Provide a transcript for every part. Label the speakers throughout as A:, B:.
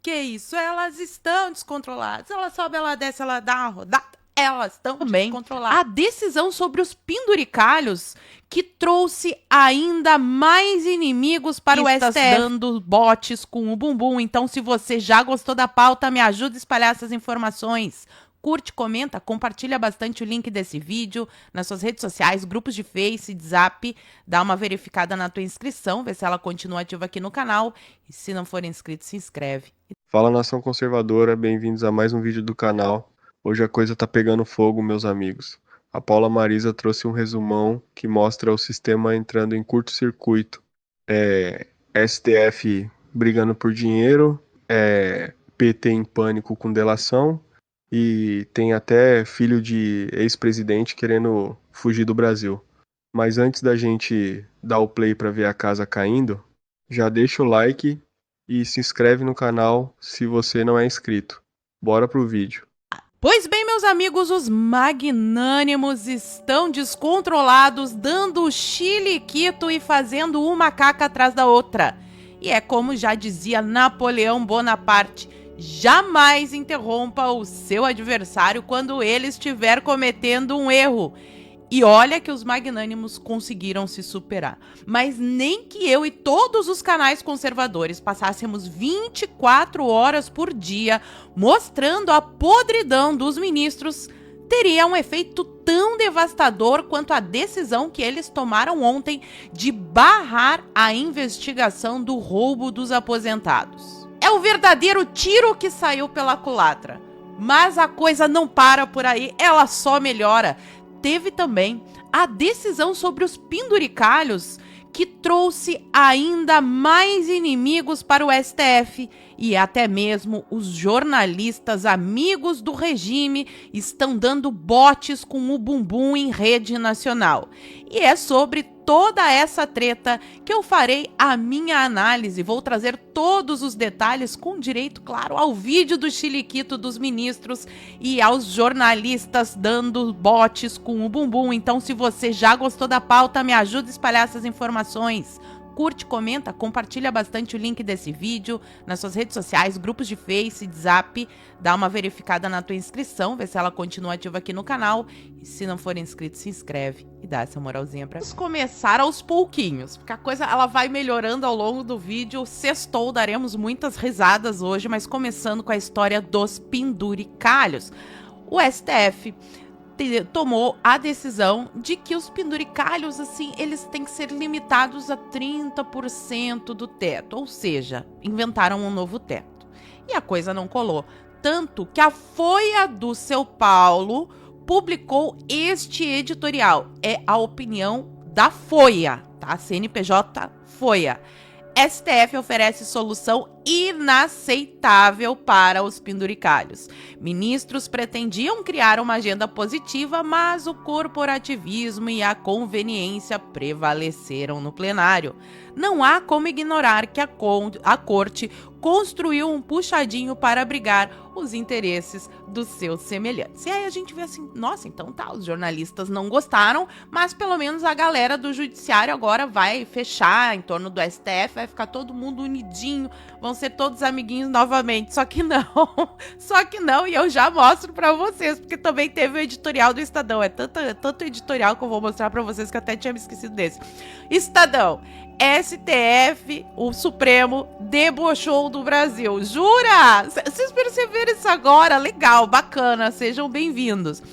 A: Que isso? Elas estão descontroladas. Ela sobe, ela desce, ela dá uma rodada. Elas estão descontroladas. A decisão sobre os penduricalhos que trouxe ainda mais inimigos para o STF. Dando botes com o bumbum. Então, se você já gostou da pauta, me ajuda a espalhar essas informações. Curte, comenta, compartilha bastante o link desse vídeo nas suas redes sociais, grupos de Face, de Zap. Dá uma verificada na tua inscrição, vê se ela continua ativa aqui no canal. E se não for inscrito, se inscreve.
B: Fala, nação conservadora, bem-vindos a mais um vídeo do canal. Hoje a coisa tá pegando fogo, meus amigos. A Paula Marisa trouxe um resumão que mostra o sistema entrando em curto-circuito. STF brigando por dinheiro, PT em pânico com delação e tem até filho de ex-presidente querendo fugir do Brasil. Mas antes da gente dar o play para ver a casa caindo, já deixa o like e se inscreve no canal se você não é inscrito. Bora pro vídeo.
A: Pois bem, meus amigos, os magnânimos estão descontrolados, dando chiliquito e fazendo uma caca atrás da outra. E é como já dizia Napoleão Bonaparte, jamais interrompa o seu adversário quando ele estiver cometendo um erro. E olha que os magnânimos conseguiram se superar. Mas nem que eu e todos os canais conservadores passássemos 24 horas por dia mostrando a podridão dos ministros, teria um efeito tão devastador quanto a decisão que eles tomaram ontem de barrar a investigação do roubo dos aposentados. É o verdadeiro tiro que saiu pela culatra. Mas a coisa não para por aí, ela só melhora. Teve também a decisão sobre os penduricalhos, que trouxe ainda mais inimigos para o STF, e até mesmo os jornalistas amigos do regime estão dando botes com o bumbum em rede nacional. E é sobre toda essa treta que eu farei a minha análise. Vou trazer todos os detalhes com direito, claro, ao vídeo do chiliquito dos ministros e aos jornalistas dando botes com o bumbum. Então, se você já gostou da pauta, me ajuda a espalhar essas informações. Curte, comenta, compartilha bastante o link desse vídeo nas suas redes sociais, grupos de Face, de Zap. Dá uma verificada na tua inscrição, vê se ela continua ativa aqui no canal. E se não for inscrito, se inscreve e dá essa moralzinha pra... Vamos começar aos pouquinhos, porque a coisa ela vai melhorando ao longo do vídeo. Sextou, daremos muitas risadas hoje, mas começando com a história dos penduricalhos. O STF tomou a decisão de que os penduricalhos, assim, eles têm que ser limitados a 30% do teto, ou seja, inventaram um novo teto. E a coisa não colou, tanto que a Folha do São Paulo publicou este editorial. É a opinião da Folha, tá? CNPJ Folha. STF oferece solução inaceitável para os penduricalhos. Ministros pretendiam criar uma agenda positiva, mas o corporativismo e a conveniência prevaleceram no plenário. Não há como ignorar que a corte construiu um puxadinho para abrigar os interesses dos seus semelhantes. E aí a gente vê assim, nossa, então tá, os jornalistas não gostaram, mas pelo menos a galera do judiciário agora vai fechar em torno do STF, vai ficar todo mundo unidinho, vão ser todos amiguinhos novamente. Só que não, e eu já mostro pra vocês, porque também teve o editorial do Estadão. É tanto editorial que eu vou mostrar pra vocês que eu até tinha me esquecido desse. Estadão. STF, o Supremo, debochou do Brasil. Jura? Vocês perceberam isso agora? Legal, bacana, sejam bem-vindos.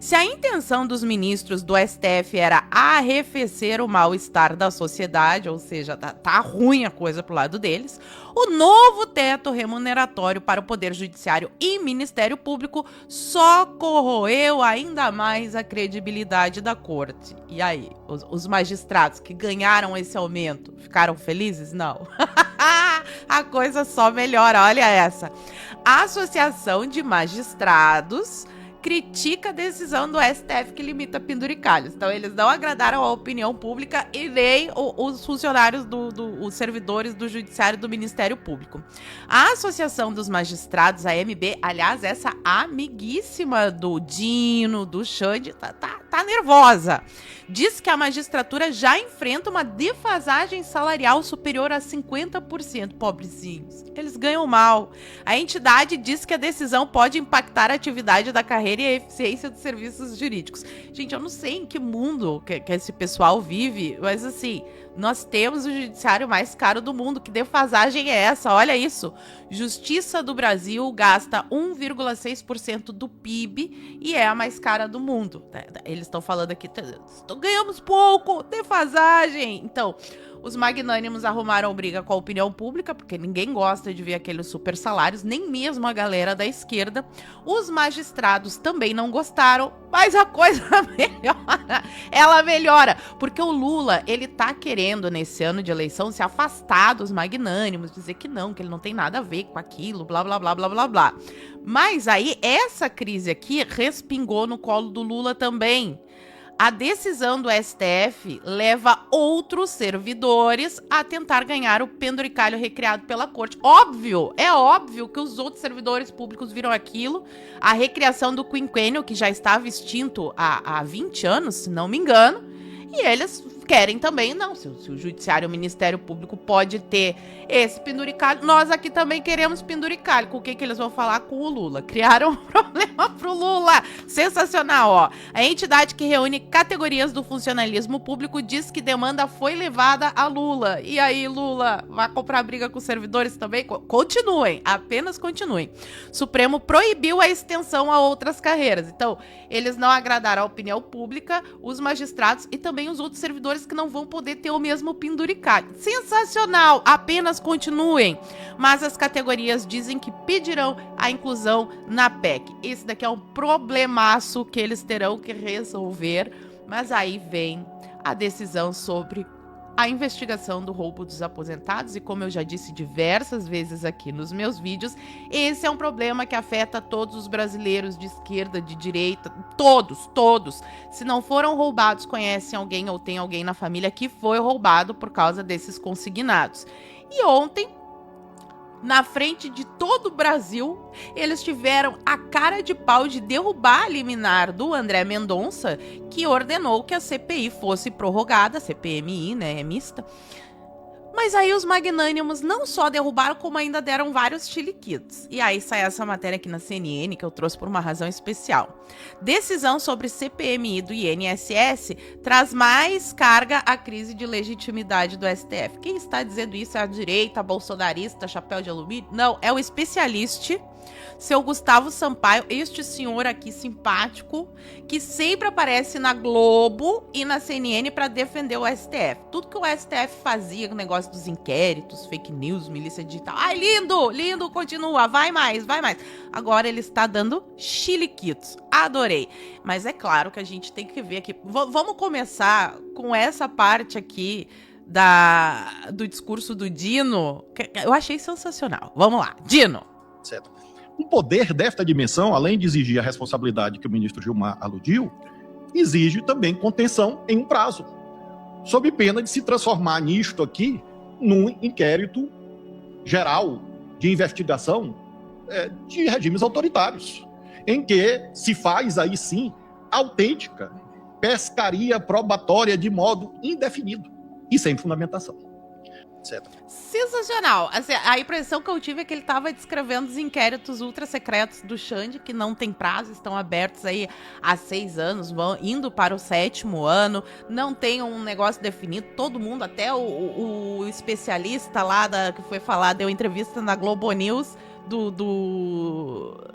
A: Se a intenção dos ministros do STF era arrefecer o mal-estar da sociedade, ou seja, tá ruim a coisa pro lado deles, o novo teto remuneratório para o Poder Judiciário e Ministério Público só corroeu ainda mais a credibilidade da corte. E aí, os magistrados que ganharam esse aumento ficaram felizes? Não. A coisa só melhora, olha essa. A Associação de Magistrados critica a decisão do STF que limita penduricalhos. Então, eles não agradaram a opinião pública e nem os funcionários, os servidores do Judiciário e do Ministério Público. A Associação dos Magistrados, a AMB, aliás, essa amiguíssima do Dino, do Xande, tá tá nervosa. Diz que a magistratura já enfrenta uma defasagem salarial superior a 50%. Pobrezinhos, eles ganham mal. A entidade diz que a decisão pode impactar a atividade da carreira e a eficiência dos serviços jurídicos. Gente, eu não sei em que mundo que esse pessoal vive, mas assim, nós temos o judiciário mais caro do mundo. Que defasagem é essa? Olha isso. Justiça do Brasil gasta 1,6% do PIB e é a mais cara do mundo. Eles estão falando aqui, ganhamos pouco, defasagem. Então, os magnânimos arrumaram briga com a opinião pública, porque ninguém gosta de ver aqueles super salários, nem mesmo a galera da esquerda. Os magistrados também não gostaram, mas a coisa melhora. Ela melhora, porque o Lula, ele tá querendo, nesse ano de eleição, se afastar dos magnânimos, dizer que ele não tem nada a ver com aquilo, blá, blá, blá, blá, blá, blá. Mas aí, essa crise aqui respingou no colo do Lula também. A decisão do STF leva outros servidores a tentar ganhar o penduricalho recriado pela corte. É óbvio que os outros servidores públicos viram aquilo. A recriação do quinquênio, que já estava extinto há 20 anos, se não me engano. E eles querem também, se o Judiciário e o Ministério Público pode ter esse penduricalho, nós aqui também queremos penduricalho. Com o que eles vão falar com o Lula? Criaram um problema pro Lula. Sensacional, ó. A entidade que reúne categorias do funcionalismo público diz que demanda foi levada a Lula. E aí, Lula, vai comprar briga com os servidores também? Continuem, apenas continuem. Supremo proibiu a extensão a outras carreiras. Então, eles não agradaram a opinião pública, os magistrados e também os outros servidores que não vão poder ter o mesmo penduricalho. Sensacional, apenas continuem. Mas as categorias dizem que pedirão a inclusão na PEC. Esse daqui é um problemaço que eles terão que resolver, mas aí vem a decisão sobre a investigação do roubo dos aposentados, e como eu já disse diversas vezes aqui nos meus vídeos, esse é um problema que afeta todos os brasileiros de esquerda, de direita, todos. Se não foram roubados, conhecem alguém ou tem alguém na família que foi roubado por causa desses consignados. E ontem, na frente de todo o Brasil, eles tiveram a cara de pau de derrubar a liminar do André Mendonça, que ordenou que a CPI fosse prorrogada, CPMI, né, é mista. Mas aí os magnânimos não só derrubaram, como ainda deram vários chiliquitos. E aí sai essa matéria aqui na CNN, que eu trouxe por uma razão especial. Decisão sobre CPMI do INSS traz mais carga à crise de legitimidade do STF. Quem está dizendo isso é a direita, bolsonarista, chapéu de alumínio? Não, é o especialista, seu Gustavo Sampaio, este senhor aqui simpático, que sempre aparece na Globo e na CNN para defender o STF. Tudo que o STF fazia, o negócio dos inquéritos, fake news, milícia digital. Ai, lindo, continua, vai mais. Agora ele está dando chiliquitos. Adorei. Mas é claro que a gente tem que ver aqui. Vamos começar com essa parte aqui do discurso do Dino, que eu achei sensacional. Vamos lá, Dino.
C: Certo. Um poder desta dimensão, além de exigir a responsabilidade que o ministro Gilmar aludiu, exige também contenção em um prazo, sob pena de se transformar nisto aqui num inquérito geral de investigação de regimes autoritários, em que se faz aí sim autêntica pescaria probatória de modo indefinido e sem fundamentação. Certo.
A: Sensacional. Assim, a impressão que eu tive é que ele estava descrevendo os inquéritos ultra secretos do Xande, que não tem prazo, estão abertos aí há 6 anos, vão indo para o 7º ano, não tem um negócio definido, todo mundo, até o especialista lá que foi falar, deu entrevista na Globo News,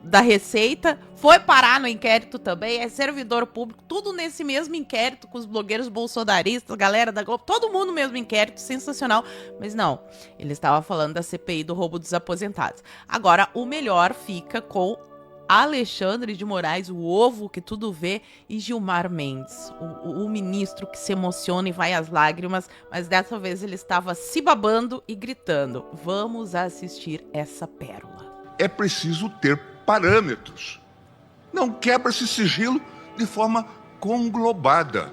A: da Receita, foi parar no inquérito também, é servidor público, tudo nesse mesmo inquérito, com os blogueiros bolsonaristas, galera da Globo, todo mundo no mesmo inquérito, sensacional. Mas não, ele estava falando da CPI do roubo dos aposentados. Agora, o melhor fica com Alexandre de Moraes, o ovo que tudo vê, e Gilmar Mendes, o ministro que se emociona e vai às lágrimas, mas dessa vez ele estava se babando e gritando. Vamos assistir essa pérola.
D: É preciso ter parâmetros. Não quebra esse sigilo de forma conglobada.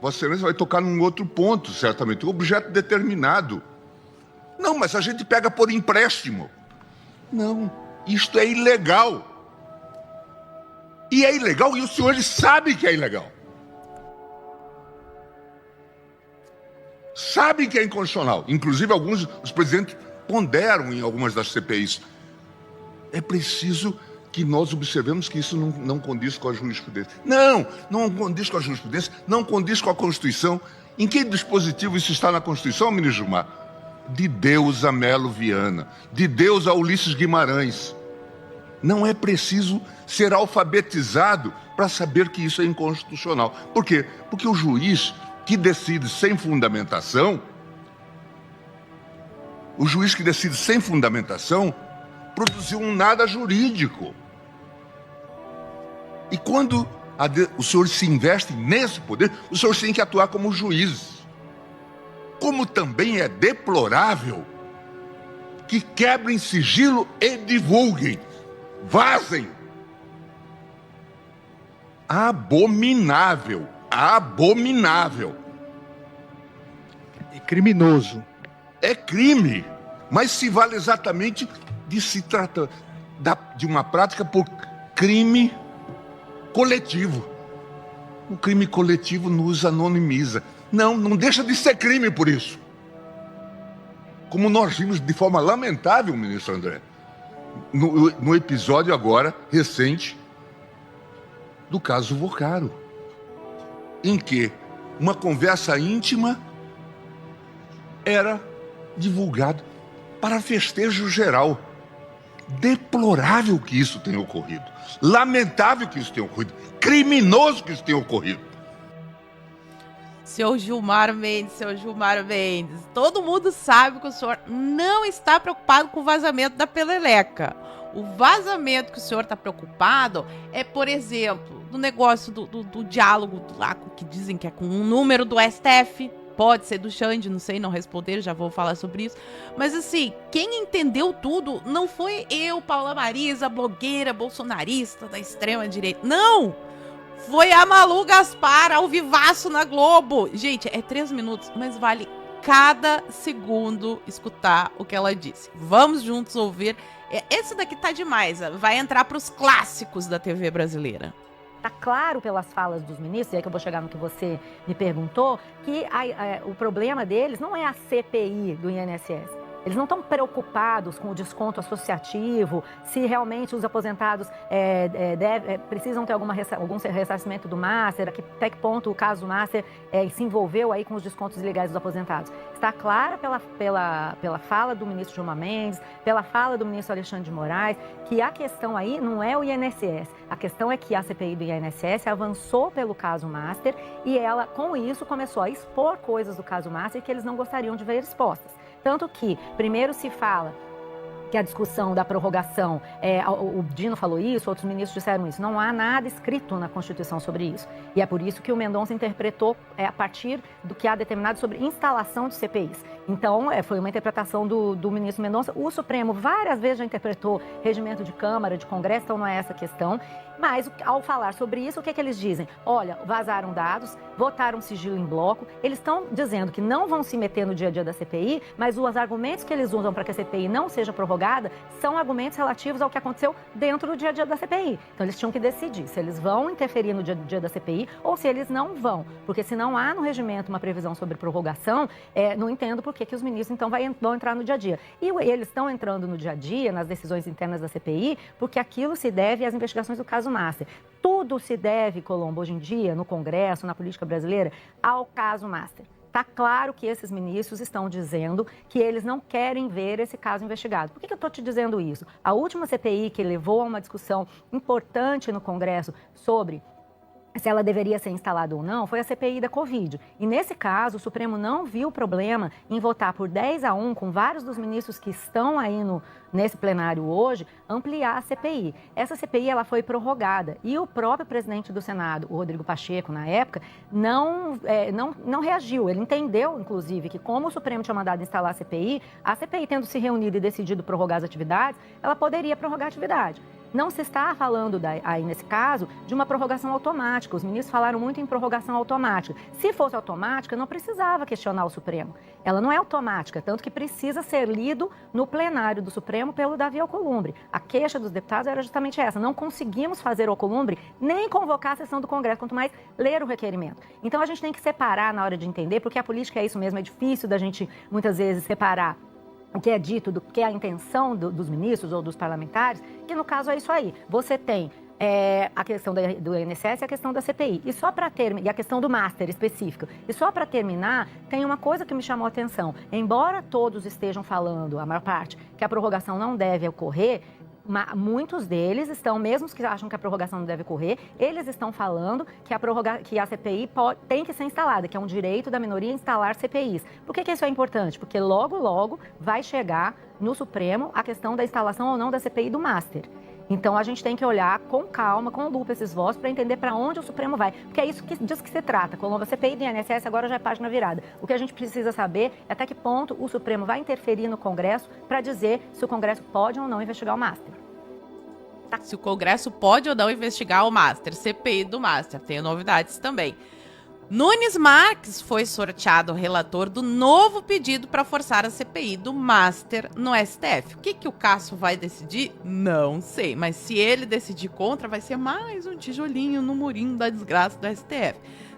D: Vossa Excelência vai tocar num outro ponto, certamente, um objeto determinado. Não, mas a gente pega por empréstimo. Não. Isto é ilegal. E é ilegal, e os senhores sabem que é ilegal. Sabem que é inconstitucional. Inclusive, os presidentes ponderam em algumas das CPIs. É preciso que nós observemos que isso não condiz com a jurisprudência. Não condiz com a jurisprudência, não condiz com a Constituição. Em que dispositivo isso está na Constituição, ministro Gilmar? De Deus a Melo Viana, de Deus a Ulisses Guimarães. Não é preciso ser alfabetizado para saber que isso é inconstitucional. Por quê? Porque o juiz que decide sem fundamentação, produziu um nada jurídico. E quando os senhores se investem nesse poder, os senhores têm que atuar como juízes. Como também é deplorável que quebrem sigilo e divulguem, vazem. Abominável.
E: É criminoso.
D: É crime, mas se vale exatamente de se tratar de uma prática por crime coletivo. O crime coletivo nos anonimiza. Não deixa de ser crime por isso. Como nós vimos de forma lamentável, ministro André, no episódio agora, recente, do caso Vocaro, em que uma conversa íntima era divulgada para festejo geral. Deplorável que isso tenha ocorrido. Lamentável que isso tenha ocorrido. Criminoso que isso tenha ocorrido.
A: Seu Gilmar Mendes, todo mundo sabe que o senhor não está preocupado com o vazamento da Peleleca. O vazamento que o senhor está preocupado é, por exemplo, do negócio do diálogo lá, que dizem que é com um número do STF, pode ser do Xande, não sei, não responder, já vou falar sobre isso. Mas assim, quem entendeu tudo não foi eu, Paula Marisa, blogueira bolsonarista da extrema direita, não! Foi a Malu Gaspar, ao vivaço na Globo. Gente, é 3 minutos, mas vale cada segundo escutar o que ela disse. Vamos juntos ouvir. Esse daqui tá demais, vai entrar pros clássicos da TV brasileira.
F: Está claro pelas falas dos ministros, e aí que eu vou chegar no que você me perguntou, que o problema deles não é a CPI do INSS. Eles não estão preocupados com o desconto associativo, se realmente os aposentados precisam ter algum ressarcimento do Master, até que ponto o caso do Master se envolveu aí com os descontos ilegais dos aposentados. Está claro pela fala do ministro Gilmar Mendes, pela fala do ministro Alexandre de Moraes, que a questão aí não é o INSS. A questão é que a CPI do INSS avançou pelo caso Master e ela, com isso, começou a expor coisas do caso Master que eles não gostariam de ver expostas. Tanto que, primeiro se fala que a discussão da prorrogação, o Dino falou isso, outros ministros disseram isso, não há nada escrito na Constituição sobre isso. E é por isso que o Mendonça interpretou a partir do que há determinado sobre instalação de CPIs. Então, foi uma interpretação do ministro Mendonça. O Supremo várias vezes já interpretou regimento de Câmara, de Congresso, então não é essa a questão. Mas, ao falar sobre isso, o que é que eles dizem? Olha, vazaram dados, votaram sigilo em bloco, eles estão dizendo que não vão se meter no dia a dia da CPI, mas os argumentos que eles usam para que a CPI não seja prorrogada são argumentos relativos ao que aconteceu dentro do dia a dia da CPI. Então, eles tinham que decidir se eles vão interferir no dia a dia da CPI ou se eles não vão. Porque se não há no regimento uma previsão sobre prorrogação, não entendo por que os ministros, então, vão entrar no dia a dia. E eles estão entrando no dia a dia, nas decisões internas da CPI, porque aquilo se deve às investigações do caso Master. Tudo se deve, Colombo, hoje em dia, no Congresso, na política brasileira, ao caso Master. Está claro que esses ministros estão dizendo que eles não querem ver esse caso investigado. Por que eu estou te dizendo isso? A última CPI que levou a uma discussão importante no Congresso sobre se ela deveria ser instalada ou não, foi a CPI da Covid. E nesse caso, o Supremo não viu problema em votar por 10-1, com vários dos ministros que estão aí nesse plenário hoje, ampliar a CPI. Essa CPI ela foi prorrogada e o próprio presidente do Senado, o Rodrigo Pacheco, na época, não reagiu. Ele entendeu, inclusive, que como o Supremo tinha mandado instalar a CPI tendo se reunido e decidido prorrogar as atividades, ela poderia prorrogar a atividade. Não se está falando aí, nesse caso, de uma prorrogação automática. Os ministros falaram muito em prorrogação automática. Se fosse automática, não precisava questionar o Supremo. Ela não é automática, tanto que precisa ser lido no plenário do Supremo pelo Davi Alcolumbre. A queixa dos deputados era justamente essa. Não conseguimos fazer o Alcolumbre nem convocar a sessão do Congresso, quanto mais ler o requerimento. Então a gente tem que separar na hora de entender, porque a política é isso mesmo, é difícil da gente muitas vezes separar o que é dito do que é a intenção dos ministros ou dos parlamentares, que no caso é isso aí. Você tem a questão do INSS e a questão da CPI. E só para terminar, e a questão do master específico. E só para terminar, tem uma coisa que me chamou a atenção. Embora todos estejam falando, a maior parte, que a prorrogação não deve ocorrer, muitos deles estão, mesmo os que acham que a prorrogação não deve ocorrer, eles estão falando que a CPI tem que ser instalada, que é um direito da minoria instalar CPIs. Por que isso é importante? Porque logo, logo vai chegar no Supremo a questão da instalação ou não da CPI do Master. Então a gente tem que olhar com calma, com lupa esses votos para entender para onde o Supremo vai. Porque é isso disso que se trata. Como a CPI do INSS agora já é página virada. O que a gente precisa saber é até que ponto o Supremo vai interferir no Congresso para dizer se o Congresso pode ou não investigar o Master.
A: Se o Congresso pode ou não investigar o Master, CPI do Master. Tem novidades também. Nunes Marques foi sorteado relator do novo pedido para forçar a CPI do Master no STF. O que o Cássio vai decidir? Não sei, mas se ele decidir contra, vai ser mais um tijolinho no murinho da desgraça do STF.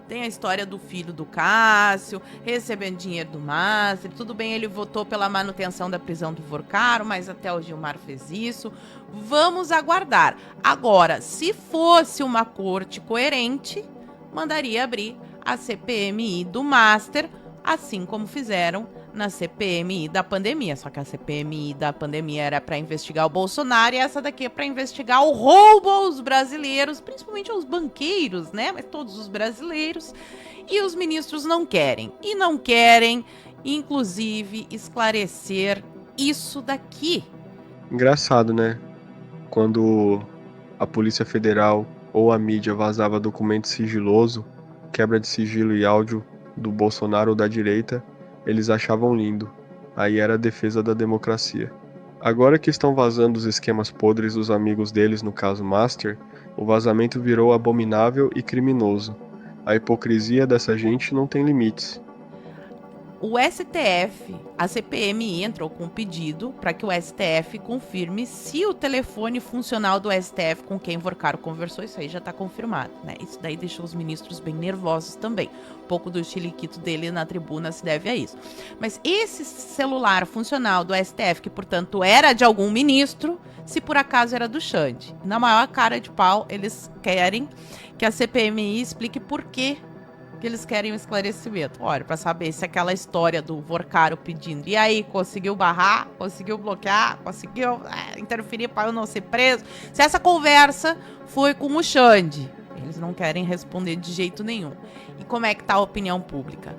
A: Tem a história do filho do Cássio, recebendo dinheiro do Master. Tudo bem, ele votou pela manutenção da prisão do Vorcaro, mas até o Gilmar fez isso. Vamos aguardar. Agora, se fosse uma corte coerente, mandaria abrir a CPMI do Master, assim como fizeram na CPMI da pandemia. Só que a CPMI da pandemia era para investigar o Bolsonaro e essa daqui é para investigar o roubo aos brasileiros, principalmente aos banqueiros, né? Mas todos os brasileiros. E os ministros não querem. E não querem, inclusive, esclarecer isso daqui.
B: Engraçado, né? Quando a Polícia Federal ou a mídia vazava documento sigiloso, quebra de sigilo e áudio do Bolsonaro ou da direita, eles achavam lindo. Aí era a defesa da democracia. Agora que estão vazando os esquemas podres dos amigos deles, no caso Master, o vazamento virou abominável e criminoso. A hipocrisia dessa gente não tem limites.
A: O STF, a CPMI entrou com um pedido para que o STF confirme se o telefone funcional do STF com quem Vorcaro conversou, isso aí já está confirmado, né? Isso daí deixou os ministros bem nervosos também. Um pouco do chiliquito dele na tribuna se deve a isso. Mas esse celular funcional do STF, que portanto era de algum ministro, se por acaso era do Xande. Na maior cara de pau, eles querem que a CPMI explique por quê que eles querem um esclarecimento. Olha, para saber se aquela história do Vorcaro pedindo, e aí, conseguiu barrar, conseguiu bloquear, conseguiu interferir para eu não ser preso, se essa conversa foi com o Xande. Eles não querem responder de jeito nenhum. E como é que tá a opinião pública?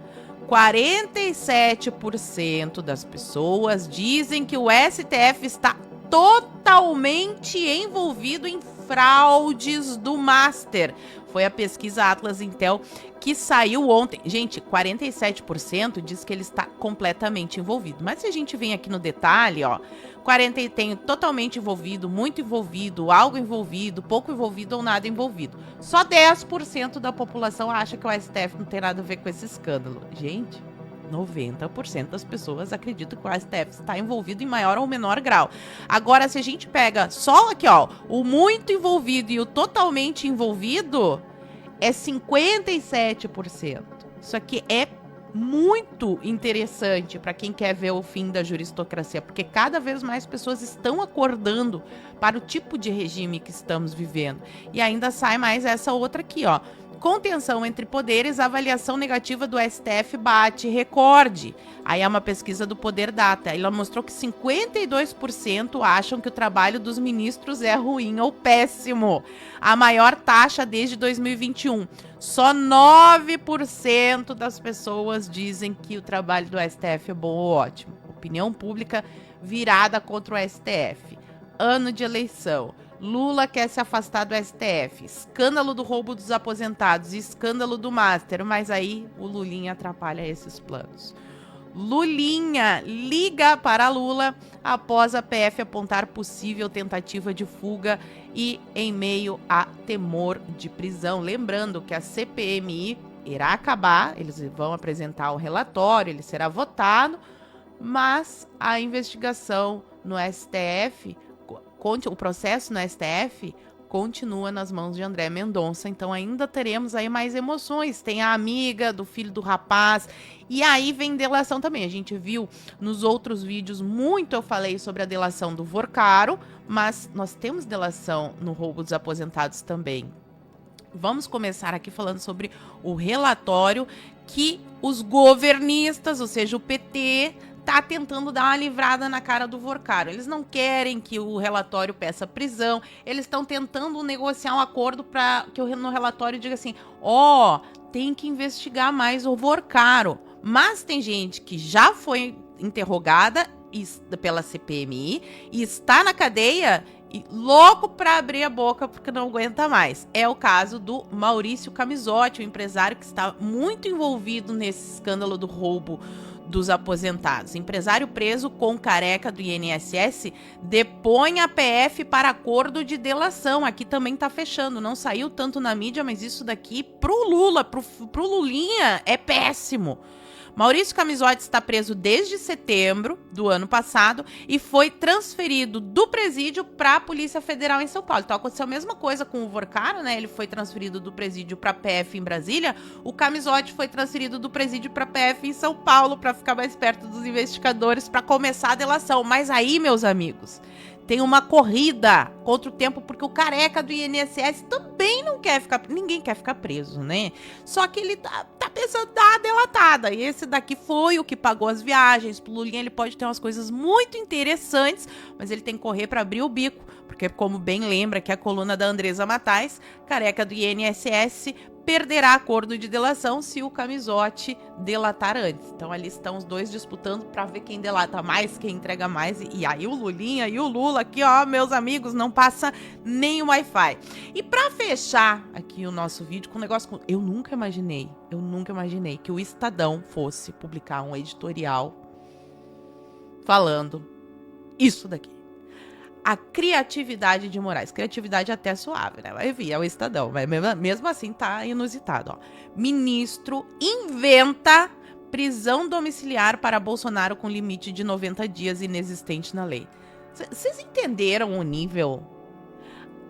A: 47% das pessoas dizem que o STF está totalmente envolvido em fraudes do Master. Foi a pesquisa Atlas Intel que saiu ontem. Gente, 47% diz que ele está completamente envolvido. Mas se a gente vem aqui no detalhe, ó, 40% tem totalmente envolvido, muito envolvido, algo envolvido, pouco envolvido ou nada envolvido. Só 10% da população acha que o STF não tem nada a ver com esse escândalo. Gente, 90% das pessoas acreditam que o STF está envolvido em maior ou menor grau. Agora, se a gente pega só aqui, ó, o muito envolvido e o totalmente envolvido, é 57%. Isso aqui é muito interessante para quem quer ver o fim da juristocracia, porque cada vez mais pessoas estão acordando para o tipo de regime que estamos vivendo. E ainda sai mais essa outra aqui, ó. Contenção entre poderes, a avaliação negativa do STF bate recorde. Aí é uma pesquisa do Poder Data. Ela mostrou que 52% acham que o trabalho dos ministros é ruim ou péssimo. A maior taxa desde 2021. Só 9% das pessoas dizem que o trabalho do STF é bom ou ótimo. Opinião pública virada contra o STF. Ano de eleição. Lula quer se afastar do STF, escândalo do roubo dos aposentados e escândalo do Master, mas aí o Lulinha atrapalha esses planos. Lulinha liga para Lula após a PF apontar possível tentativa de fuga e em meio a temor de prisão. Lembrando que a CPMI irá acabar, eles vão apresentar o relatório, ele será votado, mas a investigação no STF, o processo no STF continua nas mãos de André Mendonça, então ainda teremos aí mais emoções. Tem a amiga do filho do rapaz, e aí vem delação também. A gente viu nos outros vídeos, muito eu falei sobre a delação do Vorcaro, mas nós temos delação no roubo dos aposentados também. Vamos começar aqui falando sobre o relatório que os governistas, ou seja, o PT, tá tentando dar uma livrada na cara do Vorcaro. Eles não querem que o relatório peça prisão, eles estão tentando negociar um acordo para que no relatório diga assim, tem que investigar mais o Vorcaro. Mas tem gente que já foi interrogada pela CPMI e está na cadeia e louco para abrir a boca porque não aguenta mais. É o caso do Maurício Camisotti, o empresário que está muito envolvido nesse escândalo do roubo dos aposentados. Empresário preso com careca do INSS depõe a PF para acordo de delação. Aqui também tá fechando, não saiu tanto na mídia, mas isso daqui pro Lula, pro Lulinha, é péssimo. Maurício Camisotti está preso desde setembro do ano passado e foi transferido do presídio para a Polícia Federal em São Paulo. Então aconteceu a mesma coisa com o Vorcaro, né? Ele foi transferido do presídio para a PF em Brasília. O Camisotti foi transferido do presídio para a PF em São Paulo para ficar mais perto dos investigadores para começar a delação. Mas aí, meus amigos, tem uma corrida contra o tempo, porque o careca do INSS também não quer ficar... Ninguém quer ficar preso, né? Só que ele tá pensando dar delatada. E esse daqui foi o que pagou as viagens. Pro Lulinha ele pode ter umas coisas muito interessantes, mas ele tem que correr para abrir o bico. Porque, como bem lembra que a coluna da Andresa Matais, careca do INSS perderá acordo de delação se o Camisotti delatar antes. Então ali estão os dois disputando para ver quem delata mais, quem entrega mais. E aí o Lulinha e o Lula aqui, meus amigos, não passa nem o Wi-Fi. E para fechar aqui o nosso vídeo com um negócio... Eu nunca imaginei que o Estadão fosse publicar um editorial falando isso daqui. A criatividade de Moraes. Criatividade até suave, né? Vai vir, é o Estadão. Mas mesmo assim tá inusitado, Ministro inventa prisão domiciliar para Bolsonaro com limite de 90 dias inexistente na lei. Vocês entenderam o nível?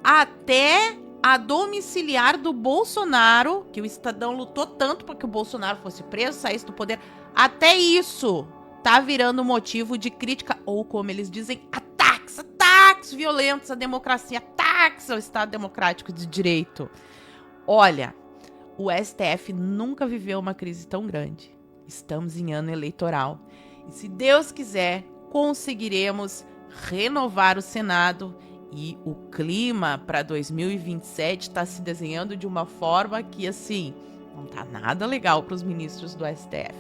A: Até a domiciliar do Bolsonaro, que o Estadão lutou tanto para que o Bolsonaro fosse preso, saísse do poder, até isso tá virando motivo de crítica, ou como eles dizem, ataques violentos à democracia, ataques ao Estado Democrático de Direito. Olha, o STF nunca viveu uma crise tão grande. Estamos em ano eleitoral. E se Deus quiser, conseguiremos renovar o Senado. E o clima para 2027 está se desenhando de uma forma que, assim, não tá nada legal para os ministros do STF.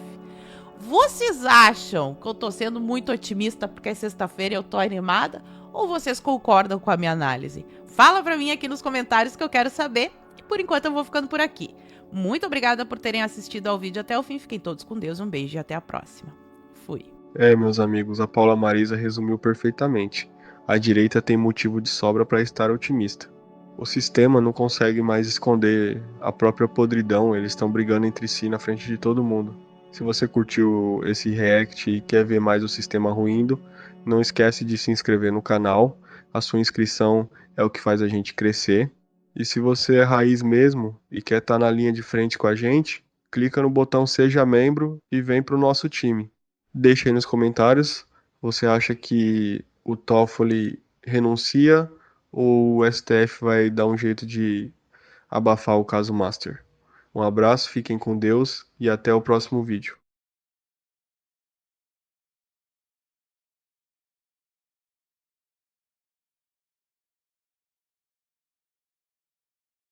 A: Vocês acham que eu tô sendo muito otimista porque é sexta-feira e eu tô animada? Ou vocês concordam com a minha análise? Fala pra mim aqui nos comentários que eu quero saber. E por enquanto eu vou ficando por aqui. Muito obrigada por terem assistido ao vídeo até o fim. Fiquem todos com Deus. Um beijo e até a próxima. Fui.
B: Meus amigos, a Paula Marisa resumiu perfeitamente. A direita tem motivo de sobra para estar otimista. O sistema não consegue mais esconder a própria podridão. Eles estão brigando entre si na frente de todo mundo. Se você curtiu esse react e quer ver mais o sistema ruindo, não esquece de se inscrever no canal. A sua inscrição é o que faz a gente crescer. E se você é raiz mesmo e quer estar na linha de frente com a gente, clica no botão Seja Membro e vem para o nosso time. Deixa aí nos comentários, você acha que o Toffoli renuncia ou o STF vai dar um jeito de abafar o caso Master? Um abraço, fiquem com Deus e até o próximo vídeo.